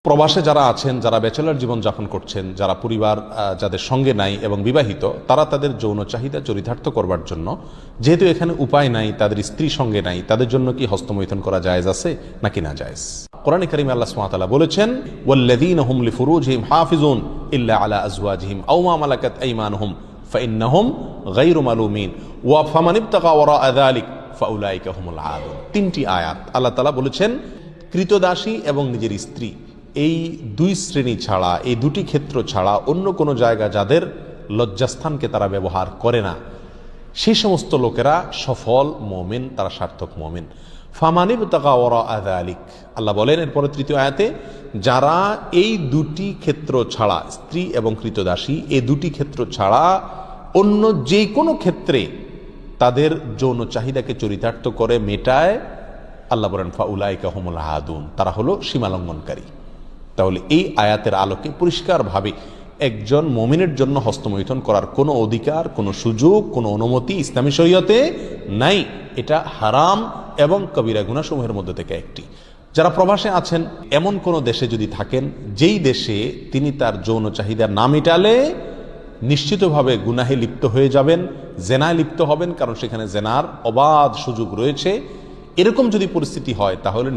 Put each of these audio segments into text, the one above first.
প্রবাসে যারা আছেন, যারা ব্যাচেলর জীবন যাপন করছেন, যারা পরিবার যাদের সঙ্গে নাই এবং বিবাহিত, তারা তাদের যৌন চাহিদা চরিতার্থ করবার জন্য, যেহেতু এখানে উপায় নাই, তাদের স্ত্রী সঙ্গে নাই, তাদের জন্য কি হস্তমৈথুন করা জায়েজ আছে নাকি না জায়েজ? কোরআনে কারিমে আল্লাহ সুবহানাহু ওয়া তাআলা বলেছেন, ওয়াল্লাযীনা হুম লিফুরুজিহিম হাফিজুন ইল্লা আলা আজওয়াজিহিম আও মা মালাকাত আইমানুহুম ফাইন্নাহুম গায়রু মালুমিন ওয়া ফামান ইবতাগা ওয়ারাআ যালিক ফাউলাইকা হুমুল আদুন। তিনটি আয়াত আল্লাহ তাআলা বলেছেন, কৃতদাসী এবং নিজের স্ত্রী, এই দুই শ্রেণী ছাড়া, এই দুটি ক্ষেত্র ছাড়া অন্য কোনো জায়গা যাদের লজ্জাস্থানকে তারা ব্যবহার করে না, সেই সমস্ত লোকেরা সফল মুমিন, তারা সার্থক মুমিন। ফামানিবতাগা ওয়ারাআ যালিক, আল্লাহ বলেন এরপরে তৃতীয় আয়াতে, যারা এই দুটি ক্ষেত্র ছাড়া, স্ত্রী এবং কৃতদাসী, এই দুটি ক্ষেত্র ছাড়া অন্য যে কোনো ক্ষেত্রে তাদের যৌন চাহিদাকে চরিতার্থ করে মেটায়, আল্লাহ বলেন ফাউলাইকা হুমুল আদুন, তারা হলো সীমালঙ্ঘনকারী। তাহলে এই আয়াতের আলোকে পরিষ্কারভাবে একজন মুমিনের জন্য হস্তমৈথুন করার কোনো অধিকার, কোনো সুযোগ, কোনো অনুমতি ইসলামী শরীয়তে নাই। এটা হারাম এবং কবিরা গুনাহসমূহের মধ্যে থেকে একটি। যারা প্রবাসে আছেন, এমন কোনো দেশে যদি থাকেন যেই দেশে তিনি তার যৌন চাহিদা না মেটালে নিশ্চিতভাবে গুনাহে লিপ্ত হয়ে যাবেন, জেনায় লিপ্ত হবেন, কারণ সেখানে জেনার অবাধ সুযোগ রয়েছে, এরকম যদি পরিস্থিতি হয় তাহলে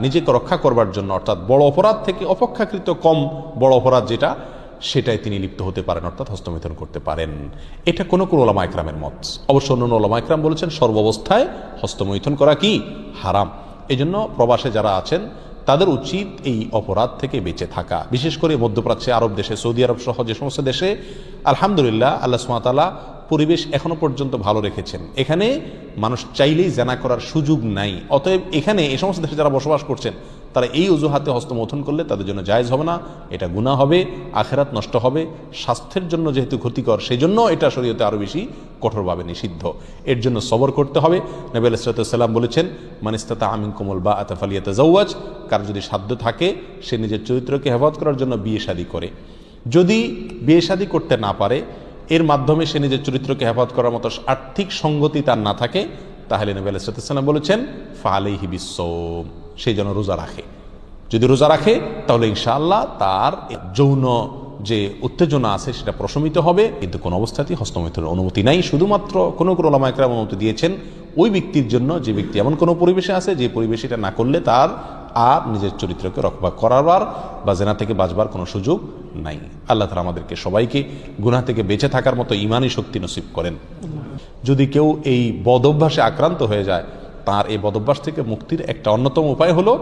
নিজেকে রক্ষা করবার জন্য, অর্থাৎ বড় অপরাধ থেকে অপেক্ষাকৃত কম বড় অপরাধ যেটা, সেটাই তিনি লিপ্ত হতে পারেন, অর্থাৎ হস্তমৈথুন করতে পারেন। এটা কোনো ওলামা ইকরামের মত। অবশ্য অন্য ওলামা ইকরাম বলেছেন সর্বাবস্থায় হস্তমৈথুন করা কি হারাম। এই জন্য প্রবাসে যারা আছেন তাদের উচিত এই অপরাধ থেকে বেঁচে থাকা। বিশেষ করে মধ্যপ্রাচ্যে, আরব দেশে, সৌদি আরব সহ যে সমস্ত দেশে আলহামদুলিল্লাহ আল্লাহ সুবহানাহু ওয়া তাআলা পরিবেশ এখনো পর্যন্ত ভালো রেখেছেন, এখানে মানুষ চাইলেই জেনা করার সুযোগ নাই। অতএব এখানে এই সমস্ত দেশে যারা বসবাস করছেন তারা এই অজুহাতে হস্তমৈথুন করলে তাদের জন্য জায়েজ হবে না, এটা গুনাহ হবে, আখিরাত নষ্ট হবে, স্বাস্থ্যের জন্য যেহেতু ক্ষতিকর, সেই জন্য এটা শরীয়তে আরো বেশি কঠোরভাবে নিষিদ্ধ। এর জন্য সবর করতে হবে। নবী আলাইহিস সালাম বলেছেন, মান ইসতাতাআ মিনকুমুল বাআতা ফালিয়াতাযাওয়াজ, কার যদি সাধ্য থাকে সে নিজের চরিত্রকে হেফাজত করার জন্য বিয়ে শাদী করে। যদি বিয়ে শাদী করতে না পারে, এর মাধ্যমে সে নিজের চরিত্রকে হেফাজত করার মতো আর্থিক সঙ্গতি তার না থাকে, তাহলে নবী আলাইহিস সালাম বলেছেন ফালাইহি বিসসাওম, সেই জন্য রোজা রাখে। যদি রোজা রাখে তাহলে ইনশাআল্লাহ তার যৌন যে উত্তেজনা আছে সেটা প্রশমিত হবে। কিন্তু কোন অবস্থাতেই হস্তমৈথুনের অনুমতি নাই। শুধুমাত্র কোনো ওলামা ইকরাম অনুমতি দিয়েছেন ওই ব্যক্তির জন্য যে ব্যক্তি এমন কোনো পরিবেশে আছে যে পরিবেশে এটা না করলে তার আর নিজের চরিত্রকে রক্ষা করাবার বা জেনা থেকে বাঁচবার কোনো সুযোগ নাই। আল্লাহ তাআলা আমাদেরকে সবাইকে গুনাহ থেকে বেঁচে থাকার মতো ঈমানি শক্তি নসিব করেন। যদি কেউ এই বদঅভ্যাসে আক্রান্ত হয়ে যায়, তার এই বদঅভ্যাস থেকে মুক্তির একটা অন্যতম উপায় হলো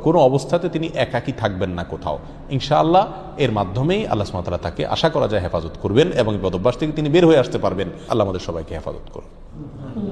কোনো অবস্থাতে তিনি একাকী থাকবেন না কোথাও। ইনশাআল্লাহ এর মাধ্যমেই আল্লাহ সুবহানাহু ওয়া তাআলা তাকে আশা করা যায় হেফাজত করবেন এবং এই বদঅভ্যাস থেকে তিনি বের হয়ে আসতে পারবেন। আল্লাহ আমাদের সবাইকে হেফাজত করুন।